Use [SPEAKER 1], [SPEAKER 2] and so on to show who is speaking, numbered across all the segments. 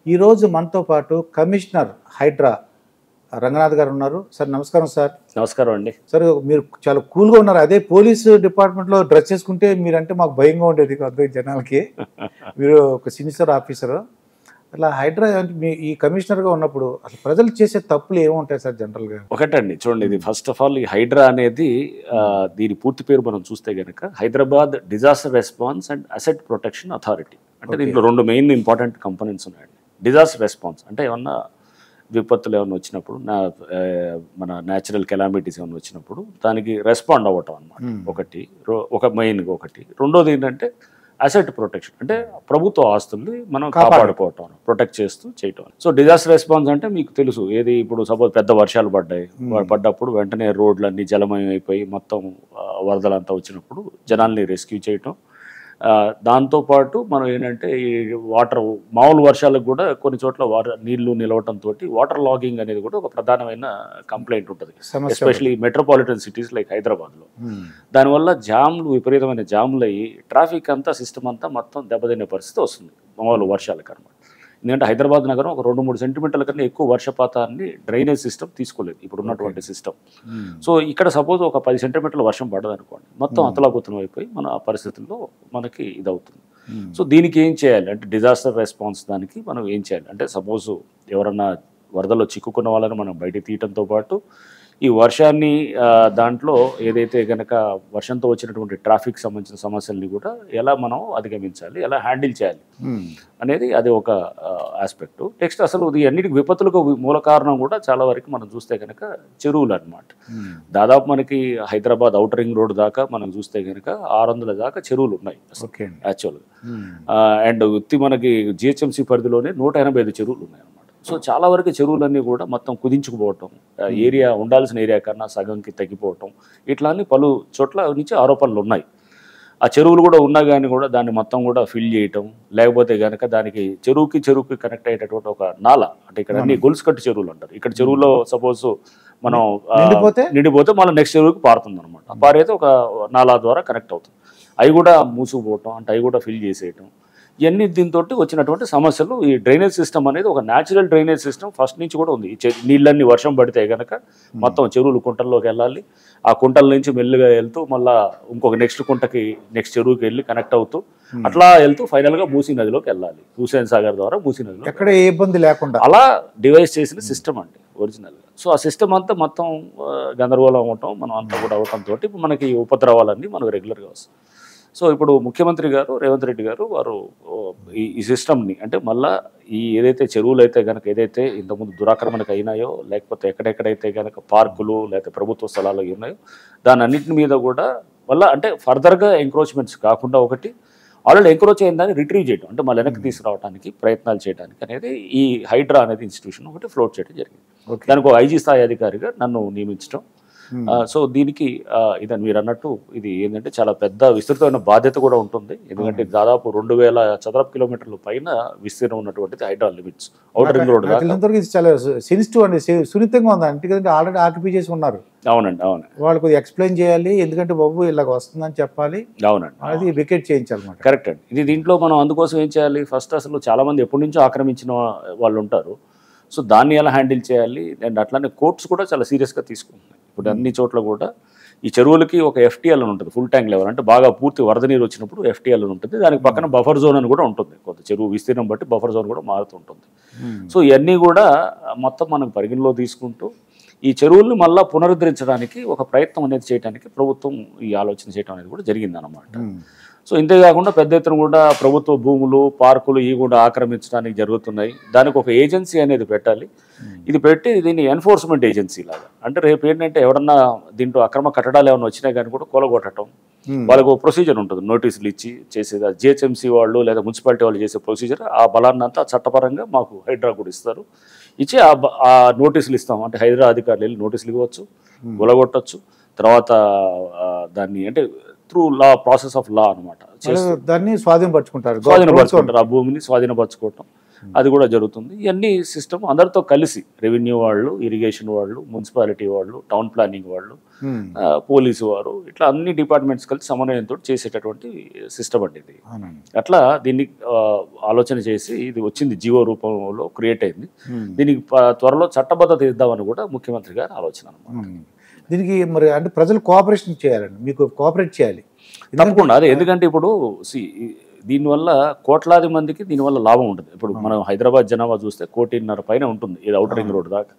[SPEAKER 1] ఈరోజు మనతో పాటు కమిషనర్ హైడ్రా రంగనాథ్ గారు ఉన్నారు. సార్ నమస్కారం. సార్
[SPEAKER 2] నమస్కారం అండి.
[SPEAKER 1] సార్ మీరు చాలా కూల్గా ఉన్నారు. అదే పోలీసు డిపార్ట్మెంట్లో డ్రెస్ చేసుకుంటే మీరంటే మాకు భయంగా ఉండేది కొద్ది జనాలకి. మీరు ఒక సిన్సియర్ ఆఫీసర్. అలా హైడ్రా అంటే మీ ఈ కమిషనర్గా ఉన్నప్పుడు అసలు ప్రజలు చేసే తప్పులు ఏముంటాయి సార్ జనరల్గా?
[SPEAKER 2] ఒకటండి చూడండి, ఇది ఫస్ట్ ఆఫ్ ఆల్ ఈ హైడ్రా అనేది దీని పూర్తి పేరు మనం చూస్తే కనుక Hyderabad disaster response and asset protection authority. అంటే దీంట్లో రెండు మెయిన్ ఇంపార్టెంట్ కంపోనెంట్స్ ఉన్నాయండి. డిజాస్టర్ రెస్పాన్స్ అంటే ఏమన్నా విపత్తులు ఏమైనా వచ్చినప్పుడు, మన న్యాచురల్ కెలామిటీస్ ఏమైనా వచ్చినప్పుడు దానికి రెస్పాండ్ అవ్వటం అనమాట ఒకటి, ఒక మెయిన్గా ఒకటి. రెండోది ఏంటంటే అసెట్ ప్రొటెక్షన్, అంటే ప్రభుత్వ ఆస్తుల్ని మనం కాపాడుకోవటం, ప్రొటెక్ట్ చేస్తూ చేయటం. సో డిజాస్టర్ రెస్పాన్స్ అంటే మీకు తెలుసు, ఏది ఇప్పుడు సపోజ్ పెద్ద వర్షాలు పడ్డప్పుడు వెంటనే రోడ్లన్నీ జలమయం అయిపోయి మొత్తం వరదలంతా వచ్చినప్పుడు జనాల్ని రెస్క్యూ చేయటం. దాంతోపాటు మనం ఏంటంటే ఈ వాటర్ మామూలు వర్షాలకు కూడా కొన్ని చోట్ల నీళ్లు నిలవటంతో వాటర్ లాగింగ్ అనేది కూడా ఒక ప్రధానమైన కంప్లైంట్ ఉంటుంది, ఎస్పెషలీ మెట్రోపాలిటన్ సిటీస్ లైక్ హైదరాబాద్లో. దానివల్ల జామ్లు, విపరీతమైన జామ్లు అయ్యి ట్రాఫిక్ అంతా, సిస్టమ్ అంతా మొత్తం దెబ్బతినే పరిస్థితి వస్తుంది మామూలు వర్షాలకు అనమాట. ఎందుకంటే హైదరాబాద్ నగరం ఒక 2-3 సెంటీమీటర్ల కన్నా ఎక్కువ వర్షపాతాన్ని డ్రైనేజ్ సిస్టమ్ తీసుకోలేదు ఇప్పుడు ఉన్నటువంటి సిస్టమ్. సో ఇక్కడ సపోజ్ ఒక 10 సెంటీమీటర్ల వర్షం పడదనుకోండి, మొత్తం అతలాకుతలం అయిపోయి మన పరిస్థితుల్లో మనకి ఇదవుతుంది. సో దీనికి ఏం చేయాలి అంటే డిజాస్టర్ రెస్పాన్స్ దానికి మనం ఏం చేయాలి అంటే, సపోజ్ ఎవరన్నా వరదలో చిక్కుకున్న వాళ్ళని మనం బయట తీయటంతో పాటు ఈ వర్షాన్ని దాంట్లో ఏదైతే కనుక వర్షంతో వచ్చినటువంటి ట్రాఫిక్ సంబంధించిన సమస్యల్ని కూడా ఎలా మనం అధిగమించాలి, ఎలా హ్యాండిల్ చేయాలి అనేది అది ఒక ఆస్పెక్ట్. నెక్స్ట్ అసలు ఇది అన్నిటికీ విపత్తులకు మూల కారణం కూడా చాలా వరకు మనం చూస్తే కనుక చెరువులు అనమాట. దాదాపు మనకి హైదరాబాద్ ఔటర్ రింగ్ రోడ్ దాకా మనం చూస్తే కనుక 600 దాకా చెరువులు ఉన్నాయి యాక్చువల్గా. అండ్ మనకి జిహెచ్ఎంసీ పరిధిలోనే 185 చెరువులు ఉన్నాయి అన్నమాట. సో చాలా వరకు చెరువులన్నీ కూడా మొత్తం కుదించుకుపోవటం, ఏరియా ఉండాల్సిన ఏరియా కన్నా సగంకి తగ్గిపోవటం, ఇట్లా అన్ని పలు చోట్ల నుంచి ఆరోపణలు ఉన్నాయి. ఆ చెరువులు కూడా ఉన్నా కానీ కూడా దాన్ని మొత్తం కూడా ఫిల్ చేయటం, లేకపోతే కనుక దానికి చెరువుకి కనెక్ట్ అయ్యేటటువంటి ఒక నాల, అంటే ఇక్కడ అన్ని గొలుసు కట్టు చెరువులు అంటారు. ఇక్కడ చెరువులో సపోజ్ మనం నిండిపోతే మళ్ళీ నెక్స్ట్ చెరువుకి పారుతుంది అనమాట. పారైతే ఒక నాలా ద్వారా కనెక్ట్ అవుతుంది. అవి కూడా మూసుకుపోవటం, అంటే అవి కూడా ఫిల్ చేసేయటం, ఇవన్నీ దీంతో వచ్చినటువంటి సమస్యలు. ఈ డ్రైనేజ్ సిస్టమ్ అనేది ఒక న్యాచురల్ డ్రైనేజ్ సిస్టమ్ ఫస్ట్ నుంచి కూడా ఉంది. నీళ్ళన్నీ వర్షం పడితే కనుక మొత్తం చెరువులు కుంటల్లోకి వెళ్ళాలి, ఆ కుంటల నుంచి మెల్లిగా వెళ్తూ మళ్ళీ ఇంకొక నెక్స్ట్ కుంటకి, నెక్స్ట్ చెరువుకి వెళ్ళి కనెక్ట్ అవుతూ అట్లా వెళ్తూ ఫైనల్గా మూసీ నదిలోకి వెళ్ళాలి. హుస్సేన్ సాగర్ ద్వారా మూసీ నదిలో
[SPEAKER 1] ఎక్కడ ఏ ఇబ్బంది లేకుండా అలా
[SPEAKER 2] డివైస్ చేసిన సిస్టమ్ అండి ఒరిజినల్గా. సో ఆ సిస్టమ్ అంతా మొత్తం గందరగోళం అవటం, మనం అంతా కూడా అవటంతో మనకి ఉపద్రవాలన్నీ మనకు రెగ్యులర్గా వస్తాయి. సో ఇప్పుడు ముఖ్యమంత్రి గారు రేవంత్ రెడ్డి గారు వారు ఈ సిస్టమ్ని, అంటే మళ్ళీ ఈ ఏదైతే చెరువులు అయితే కనుక ఏదైతే ఇంతకుముందు దురాక్రమణకు అయినాయో, లేకపోతే ఎక్కడెక్కడైతే కనుక పార్కులు లేకపోతే ప్రభుత్వ స్థలాలు ఉన్నాయో దాని అన్నింటి మీద కూడా మళ్ళీ అంటే ఫర్దర్గా ఎంక్రోచ్మెంట్స్ కాకుండా ఒకటి ఆల్రెడీ ఎంక్రోచ్ అయిన దాన్ని రిట్రీవ్ చేయడం, అంటే మళ్ళీ వెనక్కి తీసుకురావడానికి ప్రయత్నాలు చేయడానికి అనేది ఈ హైడ్రా అనేది ఇన్స్టిట్యూషన్ ఒకటి ఫ్లోట్ చేయడం జరిగింది. దానికి ఒక ఐజీ స్థాయి అధికారిగా నన్ను నియమించడం. సో దీనికి ఇదని మీరు అన్నట్టు ఇది ఏంటంటే చాలా పెద్ద విస్తృతమైన బాధ్యత కూడా ఉంటుంది. ఎందుకంటే దాదాపు 2000 చదరపు కిలోమీటర్ల పైన విస్తీర్ణం ఉన్నటువంటిది HYDRAA limits. Outer ring road
[SPEAKER 1] చాలా సెన్సిటివ్ అండి, సున్నితంగా ఉంది. అంటే ఆల్రెడీ ఆక్యుపై చేసి ఉన్నారు.
[SPEAKER 2] అవునండి, అవును.
[SPEAKER 1] వాళ్ళు కొద్దిగా ఎక్స్ప్లెయిన్ చేయాలి, ఎందుకంటే బాబు ఇలాగ వస్తుందని చెప్పాలి.
[SPEAKER 2] అవునండి,
[SPEAKER 1] అది వికెట్ చేయించాలన్నమాట.
[SPEAKER 2] కరెక్ట్ అండి. ఇది దీంట్లో మనం అందుకోసం ఏం చేయాలి, ఫస్ట్ అసలు చాలా మంది ఎప్పటి నుంచో ఆక్రమించిన వాళ్ళు ఉంటారు. సో దాన్ని ఎలా హ్యాండిల్ చేయాలి, అండ్ అట్లానే కోర్ట్స్ కూడా చాలా సీరియస్గా తీసుకుంటున్నాయి. ఇప్పుడు అన్ని చోట్ల కూడా ఈ చెరువులకి ఒక ఎఫ్టీఎల్ అని ఉంటుంది, ఫుల్ ట్యాంక్ లెవెల్, అంటే బాగా పూర్తి వరద నీరు వచ్చినప్పుడు ఎఫ్టీఎల్ అని ఉంటుంది. దానికి పక్కన బఫర్ జోన్ అని కూడా ఉంటుంది, కొంత చెరువు విస్తీర్ణం బట్టి బఫర్ జోన్ కూడా మారుతుంటుంది. సో ఇవన్నీ కూడా మొత్తం మనం పరిగణలో తీసుకుంటూ ఈ చెరువుల్ని మళ్ళీ పునరుద్ధరించడానికి ఒక ప్రయత్నం అనేది చేయడానికి ప్రభుత్వం ఈ ఆలోచన చేయడం అనేది కూడా జరిగిందన్నమాట. సో ఇంతేకాకుండా పెద్ద ఎత్తున కూడా ప్రభుత్వ భూములు, పార్కులు ఇవి కూడా ఆక్రమించడానికి జరుగుతున్నాయి. దానికి ఒక ఏజెన్సీ అనేది పెట్టాలి. ఇది పెట్టి దీన్ని ఎన్ఫోర్స్మెంట్ ఏజెన్సీ లాగా, అంటే రేపు ఏంటంటే ఎవరన్నా దీంట్లో అక్రమ కట్టడాలు ఏమైనా వచ్చినా కానీ కూడా కూలగొట్టడం, వాళ్ళకు ఒక ప్రొసీజర్ ఉంటుంది, నోటీసులు ఇచ్చి చేసేది. జిహెచ్ఎంసీ వాళ్ళు లేదా మున్సిపాలిటీ వాళ్ళు చేసే ప్రొసీజర్, ఆ బలాన్ని అంతా చట్టపరంగా మాకు హైడ్రా కూడా ఇస్తారు. ఇచ్చి ఆ నోటీసులు ఇస్తాం, అంటే హైడ్రా అధికారులు వెళ్ళి నోటీసులు ఇవ్వచ్చు, కూలగొట్టచ్చు. తర్వాత దాన్ని అంటే through law, process of law అనమాట,
[SPEAKER 1] దాన్ని స్వాధీనపరచుకుంటారు.
[SPEAKER 2] ఆ భూమిని స్వాధీనపరచుకోవటం. అది కూడా జరుగుతుంది. ఇవన్నీ సిస్టమ్ అందరితో కలిసి రెవెన్యూ వాళ్ళు, ఇరిగేషన్ వాళ్ళు, మున్సిపాలిటీ వాళ్ళు, టౌన్ ప్లానింగ్ వాళ్ళు, పోలీసు వారు, ఇట్లా అన్ని డిపార్ట్మెంట్స్ కలిసి సమన్వయంతో చేసేటటువంటి సిస్టమ్ అండి ఇది. అట్లా దీన్ని ఆలోచన చేసి ఇది వచ్చింది, జీవో రూపంలో క్రియేట్ అయింది. దీనికి త్వరలో చట్టబద్ధత ఇద్దామని కూడా ముఖ్యమంత్రి గారి ఆలోచన అన్నమాట.
[SPEAKER 1] దీనికి మరి అంటే ప్రజలు కోఆపరేషన్ చేయాలండి, మీకు కోఆపరేట్ చేయాలి
[SPEAKER 2] తప్పకుండా. అదే ఎందుకంటే ఇప్పుడు దీనివల్ల కోట్లాది మందికి దీనివల్ల లాభం ఉంటుంది. ఇప్పుడు మనం హైదరాబాద్ జనాభా చూస్తే 1.5 పైన ఉంటుంది ఇది ఔటర్ రింగ్ రోడ్ దాకా.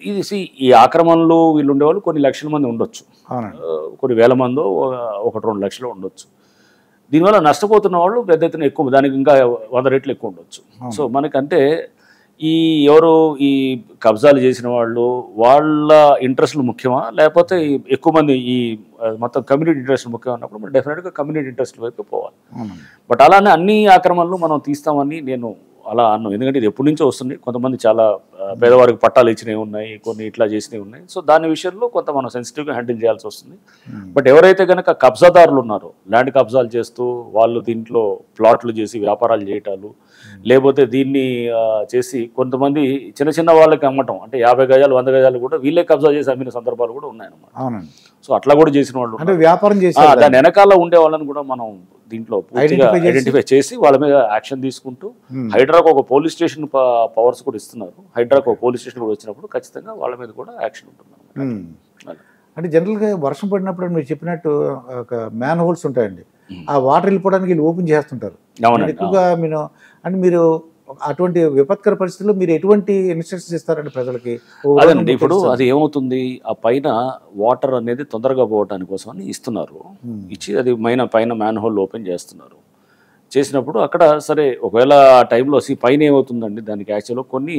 [SPEAKER 2] ఇది ఈ ఆక్రమణలు వీళ్ళు ఉండేవాళ్ళు కొన్ని లక్షల మంది ఉండొచ్చు, కొన్ని వేల మందో 1-2 లక్షలు ఉండొచ్చు. దీనివల్ల నష్టపోతున్న వాళ్ళు పెద్ద ఎత్తున ఎక్కువ, దానికి ఇంకా 100 రెట్లు ఎక్కువ ఉండొచ్చు. సో మనకంటే ఎవరు ఈ కబ్జాలు చేసిన వాళ్ళు వాళ్ళ ఇంట్రెస్ట్లు ముఖ్యమా, లేకపోతే ఎక్కువ మంది ఈ మొత్తం కమ్యూనిటీ ఇంట్రెస్ట్ ముఖ్యం అన్నప్పుడు మనం డెఫినెట్గా కమ్యూనిటీ ఇంట్రెస్ట్ వైపు పోవాలి. బట్ అలానే అన్ని ఆక్రమణలు మనం తీస్తామని నేను అలా అన్నాం. ఎందుకంటే ఇది ఎప్పటి నుంచో వస్తుంది. కొంతమంది చాలా పేదవారికి పట్టాలు ఇచ్చినవి ఉన్నాయి, కొన్ని ఇట్లా చేసినవి ఉన్నాయి. సో దాని విషయంలో కొంత మనం సెన్సిటివ్గా హ్యాండిల్ చేయాల్సి వస్తుంది. బట్ ఎవరైతే కనుక కబ్జాదారులు ఉన్నారో, ల్యాండ్ కబ్జాలు చేస్తూ వాళ్ళు దీంట్లో ప్లాట్లు చేసి వ్యాపారాలు చేయటాలు, లేకపోతే దీన్ని చేసి కొంతమంది చిన్న చిన్న వాళ్ళకి అమ్మటం, అంటే 50 గజాలు 100 గజాలు కూడా వీళ్ళే కబ్జా చేసి అమ్మిన సందర్భాలు కూడా ఉన్నాయన్నమాట. సో అట్లా కూడా చేసిన వాళ్ళు,
[SPEAKER 1] వ్యాపారం చేసి
[SPEAKER 2] దాని వెనకాల ఉండే వాళ్ళని కూడా మనం దీంట్లో పూర్తిగా ఐడెంటిఫై చేసి వాళ్ళ మీద యాక్షన్ తీసుకుంటూ, హైడ్రాకు ఒక పోలీస్ స్టేషన్ పవర్స్ కూడా ఇస్తున్నారు. హైడ్రాకు ఒక పోలీస్ స్టేషన్ కూడా వచ్చినప్పుడు ఖచ్చితంగా వాళ్ళ మీద కూడా యాక్షన్ ఉంటుంది.
[SPEAKER 1] అంటే జనరల్గా వర్షం పడినప్పుడు మీరు చెప్పినట్టు ఒక మ్యాన్ హోల్స్ ఉంటాయండి, ఆ వాటర్ వెళ్ళిపోవడానికి వీళ్ళు ఓపెన్ చేస్తుంటారు ఎక్కువగా. మీరు అటువంటి విపత్కర పరిస్థితుల్లో మీరు ఎటువంటి ఇన్స్ట్రక్షన్స్ ఇస్తారండి ప్రజలకి?
[SPEAKER 2] అదండి, ఇప్పుడు అది ఏమవుతుంది, ఆ పైన వాటర్ అనేది తొందరగా పోవడానికి కోసం అని ఇస్తున్నారు. ఇచ్చి అది పైన మ్యాన్ హోల్ ఓపెన్ చేస్తున్నారు. చేసినప్పుడు అక్కడ సరే ఒకవేళ ఆ టైంలో పైన ఏమవుతుందండి, దానికి యాక్చువల్గా కొన్ని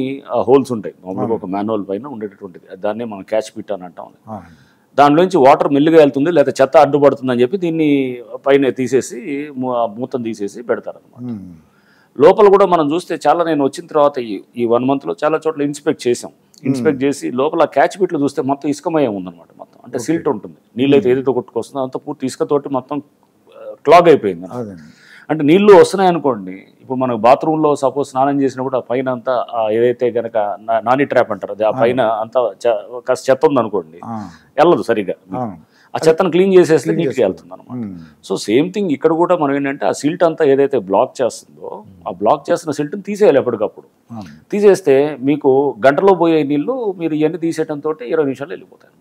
[SPEAKER 2] హోల్స్ ఉంటాయి. మామూలుగా ఒక మ్యాన్ హోల్ పైన ఉండేటటువంటిది, దాన్నే మనం క్యాచ్ పిట్ అని అంటాం. దానిలోంచి వాటర్ మెల్లిగా వెళ్తుంది, లేదా చెత్త అడ్డుపడుతుంది అని చెప్పి దీన్ని పైన తీసేసి మూతం తీసేసి పెడతారనమాట. లోపల కూడా మనం చూస్తే చాలా, నేను వచ్చిన తర్వాత ఈ 1 monthలో చాలా చోట్ల ఇన్స్పెక్ట్ చేసి లోపల క్యాచ్ బిట్లు చూస్తే మొత్తం ఇసుకమయం ఉందన్నమాట. మొత్తం అంటే సిల్ట్ ఉంటుంది, నీళ్ళైతే ఏదైతే కొట్టుకొస్తుందో అంతా పూర్తి ఇసుకతోటి మొత్తం క్లాగ్ అయిపోయింది. అంటే నీళ్లు వస్తున్నాయి అనుకోండి, ఇప్పుడు మనకు బాత్రూంలో సపోజ్ స్నానం చేసినప్పుడు ఆ పైన అంతా ఏదైతే కనుక నాని ట్రాప్ అంటారు, ఆ పైన అంతా కాస్త చెత్త ఉందనుకోండి, వెళ్ళదు సరిగ్గా. ఆ చెత్తను క్లీన్ చేసేస్తే నీట్గా వెళ్తుంది అనమాట. సో సేమ్ థింగ్ ఇక్కడ కూడా మనం ఏంటంటే ఆ సిల్ట్ అంతా ఏదైతే బ్లాక్ చేస్తుందో ఆ బ్లాక్ చేస్తున్న సిల్ట్ని తీసేయాలి ఎప్పటికప్పుడు. తీసేస్తే మీకు గంటలో పోయే నీళ్లు మీరు ఇవన్నీ తీసేయడంతో 20 నిమిషాలు వెళ్ళిపోతాయి.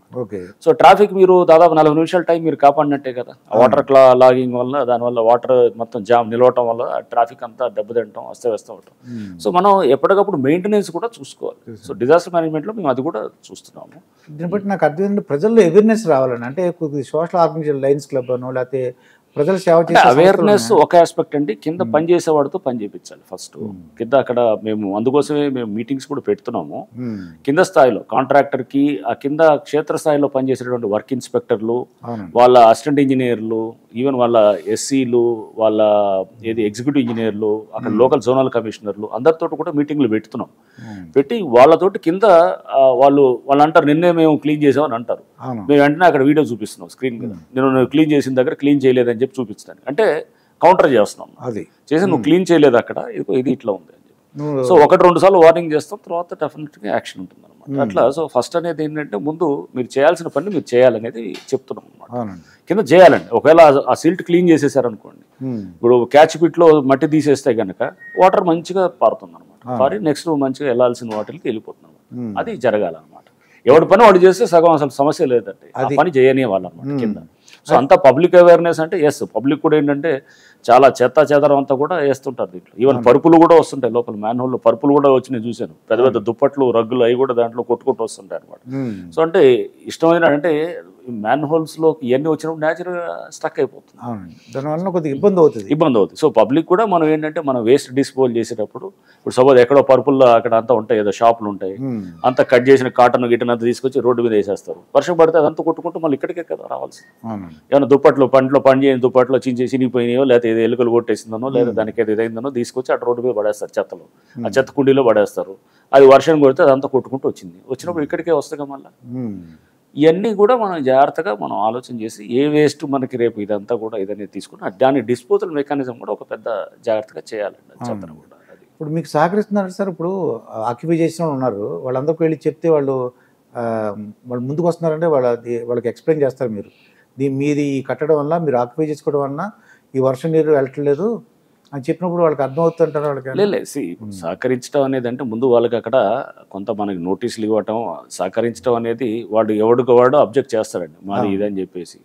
[SPEAKER 2] సో ట్రాఫిక్ మీరు దాదాపు 40 నిమిషాల టైం మీరు కాపాడినట్టే కదా. వాటర్ లాగింగ్ వల్ల, దానివల్ల వాటర్ మొత్తం జామ్ నిలవటం వల్ల ట్రాఫిక్ అంతా దెబ్బతింటాం, అస్తవ్యస్తం అవటం. సో మనం ఎప్పటికప్పుడు మెయింటెనెన్స్ కూడా చూసుకోవాలి. సో డిజాస్టర్ మేనేజ్మెంట్లో మేము అది కూడా చూస్తున్నాము.
[SPEAKER 1] దీన్ని బట్టి నాకు అర్థమైంది, ప్రజల్లో అవేర్నెస్ రావాలని, అంటే సోషల్ ఆర్గనైజేషన్ లయన్స్ క్లబ్ అనో లేకపోతే ప్రజల సేవ చేసే
[SPEAKER 2] అవేర్నెస్ ఒక ఆస్పెక్ట్ అండి. కింద పని చేసేవాడితో పని చేయించాలి ఫస్ట్. కింద అక్కడ మేము అందుకోసమే మేము మీటింగ్స్ కూడా పెడుతున్నాము. కింద స్థాయిలో కాంట్రాక్టర్కి, ఆ కింద క్షేత్రస్థాయిలో పనిచేసేటువంటి వర్క్ ఇన్స్పెక్టర్లు, వాళ్ళ అసిస్టెంట్ ఇంజనీర్లు, ఈవెన్ వాళ్ళ ఎస్సీలు, వాళ్ళ ఎగ్జిక్యూటివ్ ఇంజనీర్లు, అక్కడ లోకల్ జోనల్ కమిషనర్లు అందరితో కూడా మీటింగ్లు పెడుతున్నాం. పెట్టి వాళ్ళతోటి కింద వాళ్ళు అంటారు, నిన్నే మేము క్లీన్ చేసామని అంటారు. మేము వెంటనే అక్కడ వీడియో చూపిస్తున్నాం స్క్రీన్ మీద, నేను క్లీన్ చేసిన దగ్గర క్లీన్ చేయలేదని చెప్పి చూపిస్తాను. అంటే కౌంటర్ చేస్తున్నాం, అది చేసి నువ్వు క్లీన్ చేయలేదు అక్కడ, ఇది ఇట్లా ఉంది అని చెప్పి. సో 1-2 సార్లు వార్నింగ్ చేస్తాం, తర్వాత డెఫినెట్గా యాక్షన్ ఉంటుంది అనమాట. అట్లా సో ఫస్ట్ అనేది ఏంటంటే ముందు మీరు చేయాల్సిన పని మీరు చేయాలనేది చెప్తున్నాం అనమాట. కింద చేయాలండి. ఒకవేళ ఆ సిల్ట్ క్లీన్ చేసేసారనుకోండి, ఇప్పుడు క్యాచ్ పిట్లో మట్టి తీసేస్తే కనుక వాటర్ మంచిగా పారుతుంది అనమాట. పారి నెక్స్ట్ మంచిగా వెళ్ళాల్సిన వాటికి వెళ్ళిపోతుంది అనమాట. అది జరగాలన్నమాట. ఎవరి పని వాడు చేస్తే సగం అసలు సమస్య లేదంటే ఆ పని చేయని వాళ్ళు అనమాట కింద. సో అంతా పబ్లిక్ అవేర్నెస్ అంటే పబ్లిక్ కూడా ఏంటంటే చాలా చెదరం అంతా కూడా వేస్తుంటారు దీంట్లో. ఈవెన్ పరుపులు కూడా వస్తుంటాయి లోపల మ్యాన్ హోల్లో, పరుపులు కూడా వచ్చినాయి చూశాను. పెద్ద పెద్ద దుప్పట్లు, రగ్గులు అవి కూడా దాంట్లో కొట్టుకుంటూ వస్తుంటాయి అనమాట. సో అంటే ఇష్టమైన అంటే మ్యాన్ హోల్స్లో ఇవన్నీ వచ్చినప్పుడు న్యాచురల్గా స్టక్ అయిపోతుంది,
[SPEAKER 1] దానివల్ల కొద్దిగా ఇబ్బంది అవుతుంది.
[SPEAKER 2] సో పబ్లిక్ కూడా మనం ఏంటంటే మనం వేస్ట్ డిస్పోజ్ చేసేటప్పుడు, ఇప్పుడు సపోజ్ ఎక్కడో పరుపుల్లో అక్కడ అంతా ఉంటాయి, ఏదో షాపులు ఉంటాయి, అంతా కట్ చేసిన కాటన్ గిటన్ అంతా తీసుకొచ్చి రోడ్డు మీద వేసేస్తారు. వర్షం పడితే అదంతా కొట్టుకుంటూ మళ్ళీ ఇక్కడికే కదా రావాల్సి. ఏమైనా దుప్పట్లు పని చేయని దుప్పట్లో చినిగిపోయినాయో, లేకపోతే ఏదో ఎలుకలు కొట్టేసిందనో, లేదా దానికి ఏదో ఇదైందనో తీసుకొచ్చి అటు రోడ్డు మీద పడేస్తారు, చెత్తలో ఆ చెత్త కుండీలో పడేస్తారు. అది వర్షం కొడితే అదంతా కొట్టుకుంటూ వచ్చినప్పుడు ఇక్కడికే వస్తాగా మళ్ళీ. ఇవన్నీ కూడా మనం జాగ్రత్తగా మనం ఆలోచన చేసి ఏ వేస్ట్ మనకి రేపు ఇదంతా కూడా ఇదనేది తీసుకుని దాని డిస్పోజల్ మెకానిజం కూడా ఒక పెద్ద జాగ్రత్తగా చేయాలండి. చెత్తను కూడా అది
[SPEAKER 1] ఇప్పుడు మీకు సహకరిస్తున్నారు సార్. ఇప్పుడు ఆక్యుపై చేసిన వాళ్ళు ఉన్నారు, వాళ్ళందరికీ వెళ్ళి చెప్తే వాళ్ళు వాళ్ళు ముందుకు వస్తున్నారంటే వాళ్ళకి ఎక్స్ప్లెయిన్ చేస్తారు మీరు. మీది ఈ కట్టడం వల్ల, మీరు ఆక్యుపై చేసుకోవడం వలన ఈ వర్షం నీరు వెళ్ళట్లేదు అని చెప్పినప్పుడు వాళ్ళకి అర్థమవుతుంటారు వాళ్ళకి.
[SPEAKER 2] లేదు సహకరించడం అనేది అంటే ముందు వాళ్ళకి అక్కడ కొంత మనకి నోటీసులు ఇవ్వటం, సహకరించడం అనేది వాడు ఎవడికి వాడు అబ్జెక్ట్ చేస్తారండి మాది ఇదని చెప్పేసి.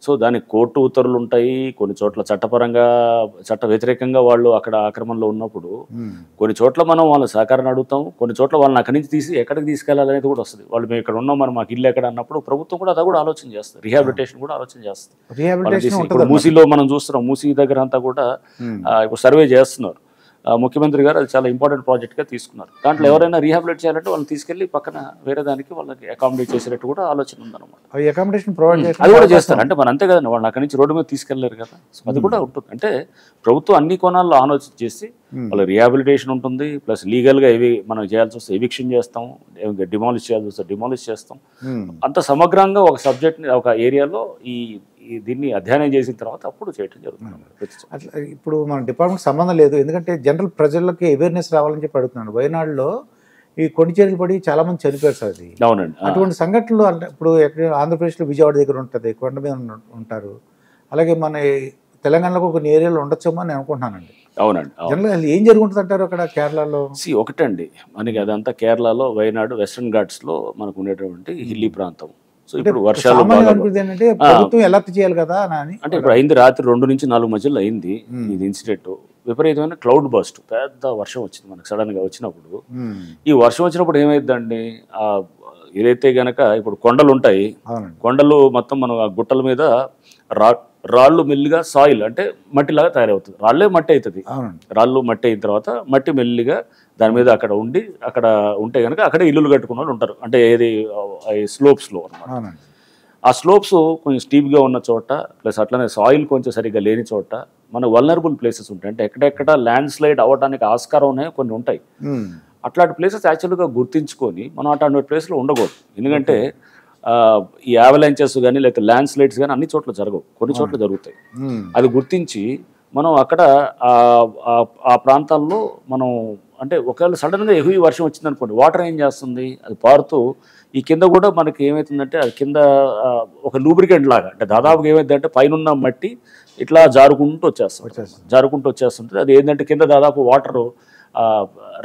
[SPEAKER 2] సో దానికి కోర్టు ఉత్తర్వులు ఉంటాయి, కొన్ని చోట్ల చట్టపరంగా చట్ట వ్యతిరేకంగా వాళ్ళు అక్కడ ఆక్రమణలో ఉన్నప్పుడు కొన్ని చోట్ల మనం వాళ్ళ సహకారాన్ని అడుగుతాం, కొన్ని చోట్ల వాళ్ళని అక్కడి నుంచి తీసి ఎక్కడికి తీసుకెళ్లాలనేది కూడా వస్తుంది. వాళ్ళు మేము ఇక్కడ ఉన్నాం, మాకు ఇల్లు ఎక్కడ అన్నప్పుడు ప్రభుత్వం కూడా అది కూడా ఆలోచన చేస్తుంది, రీహాబిలిటేషన్ కూడా ఆలోచన చేస్తుంది. ఇప్పుడు మూసీలో మనం చూస్తున్నాం, మూసీ దగ్గర అంతా కూడా ఇప్పుడు సర్వే చేస్తున్నారు. ముఖ్యమంత్రి గారు అది చాలా ఇంపార్టెంట్ ప్రాజెక్ట్గా తీసుకున్నారు. దాంట్లో ఎవరైనా రీహాబిలిట్ చేయాలంటే వాళ్ళని తీసుకెళ్లి పక్కన వేరే దానికి వాళ్ళకి అకామిడేట్ చేసేటట్టు కూడా ఆలోచన ఉందన్నమాట. అది కూడా చేస్తారు. అంటే మనం అంతే కదండి, వాళ్ళని అక్కడి నుంచి రోడ్డు మీద తీసుకెళ్లారు కదా, సో అది కూడా ఉంటుంది. అంటే ప్రభుత్వం అన్ని కోణాల్లో ఆలోచన చేసి వాళ్ళ రీహాబిలిటేషన్ ఉంటుంది, ప్లస్ లీగల్గా మనం చేయాల్సి వస్తే ఎవిక్షన్ చేస్తాం, డిమాలిష్ చేయాల్సి వస్తే డిమాలిష్ చేస్తాం. అంత సమగ్రంగా ఒక సబ్జెక్ట్ని ఒక ఏరియాలో దీన్ని అధ్యయనం చేసిన తర్వాత అప్పుడు చేయడం జరుగుతుంది.
[SPEAKER 1] అట్లా ఇప్పుడు మన డిపార్ట్మెంట్ సంబంధం లేదు, ఎందుకంటే జనరల్ ప్రజలకి అవేర్నెస్ రావాలని చెప్పి అడుగుతున్నాను. వయనాడులో ఈ కొండ చర్యలు పడి చాలా మంది చనిపోయారు సార్. అది
[SPEAKER 2] అవునండి.
[SPEAKER 1] అటువంటి సంఘటనలు అంటే ఇప్పుడు ఎక్కడ ఆంధ్రప్రదేశ్లో విజయవాడ దగ్గర ఉంటుంది, కొండ మీద ఉంటారు, అలాగే మన తెలంగాణలో కొన్ని ఏరియాలో ఉండొచ్చేమో అని అనుకుంటున్నానండి.
[SPEAKER 2] అవునండి.
[SPEAKER 1] జనరల్ ఏం జరుగుతుంది అంటారు అక్కడ కేరళలో?
[SPEAKER 2] ఒకటండి, మనకి అదంతా కేరళలో వయనాడు వెస్ట్రన్ ఘాట్స్లో మనకు ఉండేటువంటి హిల్లీ ప్రాంతం. సో ఇప్పుడు వర్షాలు
[SPEAKER 1] ఏంటంటే ప్రభుత్వం అలర్ట్ చేయాలి కదా అని.
[SPEAKER 2] అంటే ఇప్పుడు అయింది రాత్రి 2 నుంచి 4 మధ్యలో అయింది ఇది ఇన్సిడెంట్. విపరీతమైన క్లౌడ్ బస్ట్, పెద్ద వర్షం వచ్చింది మనకు సడన్ గా వచ్చినప్పుడు. ఈ వర్షం వచ్చినప్పుడు ఏమైందండి, ఏదైతే గనక ఇప్పుడు కొండలు ఉంటాయి, కొండలు మొత్తం మనం ఆ గుట్టల మీద రాళ్ళు మెల్లిగా సాయిల్ అంటే మట్టిలాగా తయారవుతుంది. రాళ్ళే మట్టి అవుతుంది, రాళ్ళు మట్టి అయిన తర్వాత మట్టి మెల్లిగా దాని మీద అక్కడ ఉంటే కనుక అక్కడే ఇల్లులు కట్టుకున్న వాళ్ళు ఉంటారు. అంటే ఏది స్లోప్స్లో అన్నమాట. ఆ స్లోప్స్ కొంచెం స్టీప్గా ఉన్న చోట, ప్లస్ అట్లనే సాయిల్ కొంచెం సరిగ్గా లేని చోట మన వల్నరబుల్ ప్లేసెస్ ఉంటాయి. అంటే ఎక్కడెక్కడ ల్యాండ్ స్లైడ్ అవ్వడానికి ఆస్కారం ఉన్నాయో కొన్ని ఉంటాయి. అట్లాంటి ప్లేసెస్ యాక్చువల్గా గుర్తించుకొని మనం అట్లాంటి ప్లేస్లో ఉండకూడదు. ఎందుకంటే ఈ యావలాంచెస్ కానీ లేకపోతే ల్యాండ్ స్లైడ్స్ కానీ అన్ని చోట్ల జరగవు, కొన్ని చోట్ల జరుగుతాయి. అది గుర్తించి మనం అక్కడ ఆ ప్రాంతాల్లో మనం అంటే ఒకవేళ సడన్గా హెవీ వర్షం వచ్చింది అనుకోండి, వాటర్ ఏం చేస్తుంది, అది పారుతూ ఈ కింద కూడా మనకి ఏమవుతుందంటే అది కింద ఒక లూబ్రికెంట్ లాగా, అంటే దాదాపుగా ఏమైందంటే పైన మట్టి ఇట్లా జారుకుంటూ వచ్చేస్తుంటుంది. అది ఏంటంటే కింద దాదాపు వాటర్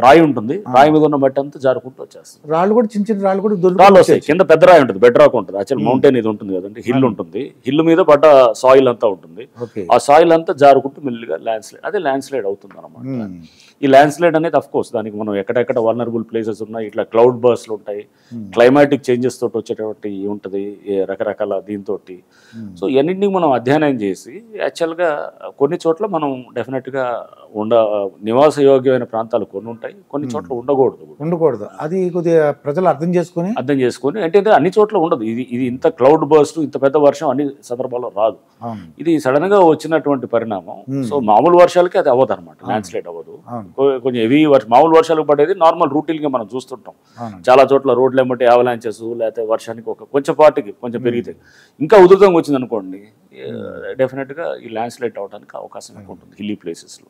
[SPEAKER 2] రాయి ఉంటుంది, రాయి మీద ఉన్న మట్టి అంతా జారుకుంటూ వచ్చేస్తుంది.
[SPEAKER 1] రాళ్ళు కూడా చిన్న చిన్న రాళ్ళు కూడా
[SPEAKER 2] రాళ్ళు వస్తాయి, కింద పెద్ద రాయి ఉంటుంది, బెడ్ రాక్ ఉంటుంది. యాక్చువల్ మౌంటైన్ ఇది ఉంటుంది కదండి, హిల్ ఉంటుంది, హిల్ మీద పడ్డ సాయిల్ అంతా ఉంటుంది. ఆ సాయిల్ అంతా జారుకుంటూ మెల్లిగా ల్యాండ్ స్లైడ్, అదే ల్యాండ్ స్లైడ్ అవుతుంది అనమాట. ఈ ల్యాండ్ స్లైడ్ అనేది అఫ్ కోర్స్ దానికి మనం ఎక్కడెక్కడ వల్నరబుల్ ప్లేసెస్ ఉన్నాయి, ఇట్లా క్లౌడ్ బర్స్ట్లు ఉంటాయి, క్లైమాటిక్ చేంజెస్ తోటి వచ్చేటువంటి ఉంటుంది రకరకాల దీంతో. సో ఇవన్నింటినీ మనం అధ్యయనం చేసి యాక్చువల్గా కొన్ని చోట్ల మనం డెఫినెట్గా నివాస యోగ్యమైన ప్రాంతాలు కొన్ని ఉంటాయి, కొన్ని చోట్ల ఉండకూడదు.
[SPEAKER 1] అది కొద్దిగా ప్రజలు అర్థం చేసుకొని
[SPEAKER 2] అంటే అన్ని చోట్ల ఉండదు. ఇది ఇంత క్లౌడ్ బర్స్ట్, ఇంత పెద్ద వర్షం అన్ని సందర్భాల్లో రాదు. ఇది సడన్ గా వచ్చినటువంటి పరిణామం. సో మామూలు వర్షాలకి అది అవ్వదు అనమాట, ల్యాండ్ స్లైడ్ అవ్వదు. కొంచెం హెవీ మామూలు వర్షాలకు పడేది నార్మల్ రూటీన్ గా మనం చూస్తుంటాం. చాలా చోట్ల రోడ్లు ఏమంటే అవలాంచెస్ లేకపోతే వర్షానికి కొంచెం పాటికి కొంచెం పెరిగితే ఇంకా ఉధృతంగా వచ్చింది అనుకోండి, డెఫినెట్ గా ఈ ల్యాండ్ స్లైడ్ అవడానికి అవకాశం ఎక్కువ ఉంటుంది హిల్లీ ప్లేసెస్ లో.